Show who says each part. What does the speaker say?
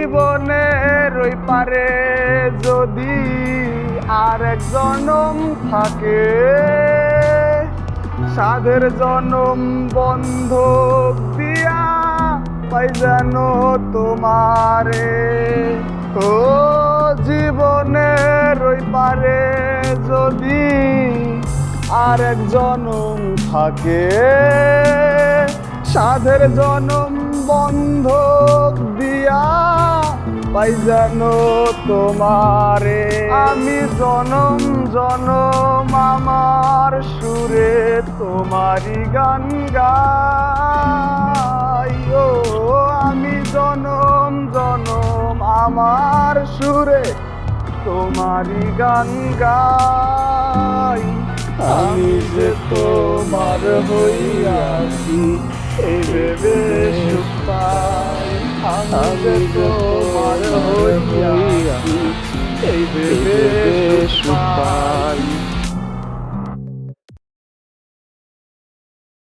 Speaker 1: জীবনের ওই পারে যদি আরেক জনম থাকে, সাধের জনম বন্ধক দিয়া পাই যেন তোমারে। ও জীবনের ওই পারে যদি আরেক জনম থাকে, সাধের জনম বন্ধক দিয়া পাই যেন তোমারে। আমি জনম জনম আমার সুরে তোমারি গান গাই। ও আমি জনম জনম আমার সুরে তোমারি গান গাই। আমি যে তোমার হইয়াছি এই ভেবে সুখ পাই। আমি যে তোমার হইয়াছি এই ভেবে সুখ